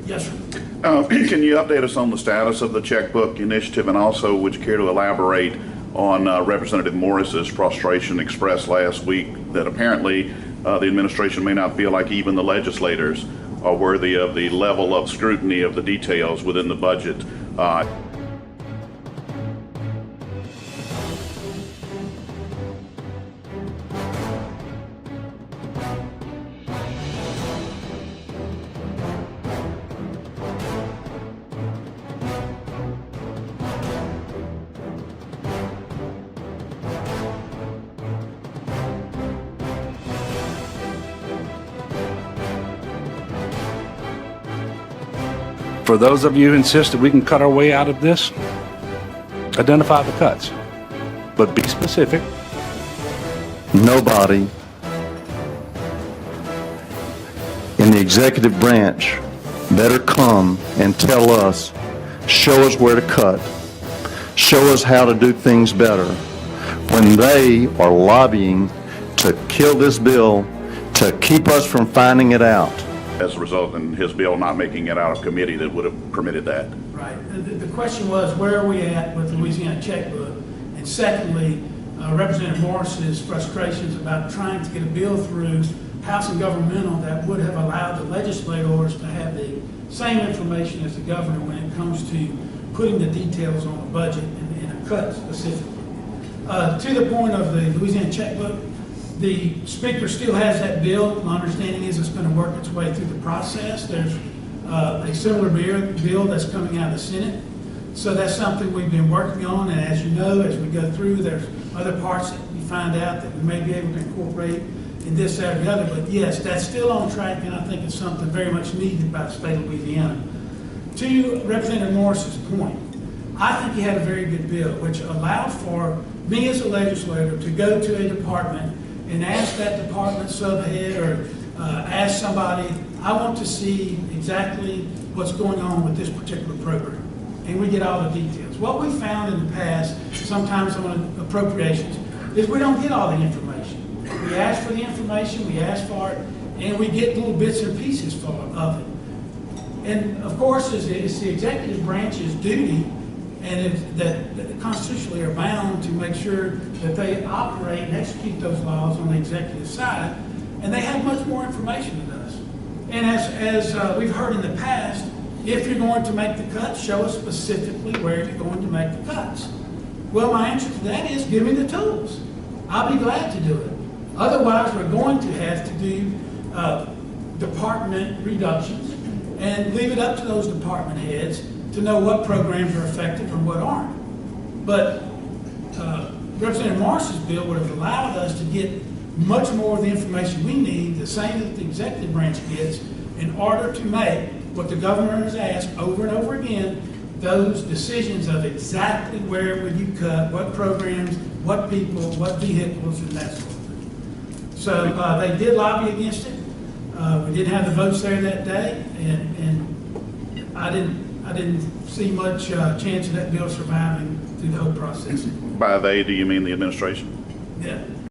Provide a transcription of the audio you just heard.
Yes, sir. Can you update us on the status of the checkbook initiative, and also would you care to elaborate on Representative Morris's frustration expressed last week that apparently the administration may not feel like even the legislators are worthy of the level of scrutiny of the details within the budget? For those of you who insist that we can cut our way out of this, identify the cuts, but be specific. Nobody in the executive branch better come and tell us, show us where to cut, show us how to do things better, when they are lobbying to kill this bill to keep us from finding it out. As a result in his bill not making it out of committee that would have permitted that. Right. The question was, where are we at with the Louisiana checkbook? And secondly, Representative Morris's frustrations about trying to get a bill through House and Governmental that would have allowed the legislators to have the same information as the governor when it comes to putting the details on the budget and a cut specifically. To the point of the Louisiana checkbook, the Speaker still has that bill. My understanding is it's going to work its way through the process. There's a similar bill that's coming out of the Senate. So that's something we've been working on, and as you know, as we go through, there's other parts that we find out that we may be able to incorporate in this, that, or the other. But yes, that's still on track, and I think it's something very much needed by the state of Louisiana. To Representative Morris's point, I think he had a very good bill, which allowed for me as a legislator to go to a department and ask that department subhead or ask somebody, I want to see exactly what's going on with this particular program. And we get all the details. What we found in the past, sometimes on appropriations, is we don't get all the information. We ask for the information, we ask for it, and we get little bits and pieces of it. And of course, it's the executive branch's duty, and that constitutionally are bound to make sure that they operate and execute those laws on the executive side, and they have much more information than us. And as we've heard in the past, if you're going to make the cuts, show us specifically where you're going to make the cuts. Well, my answer to that is give me the tools. I'll be glad to do it. Otherwise, we're going to have to do department reductions and leave it up to those department heads to know what programs are effective and what aren't. But Representative Morris's bill would have allowed us to get much more of the information we need, the same that the executive branch gets, in order to make what the governor has asked over and over again, those decisions of exactly where would you cut, what programs, what people, what vehicles, and that sort of thing. So they did lobby against it. We didn't have the votes there that day, and I didn't see much chance of that bill surviving through the whole process. By they, do you mean the administration? Yeah.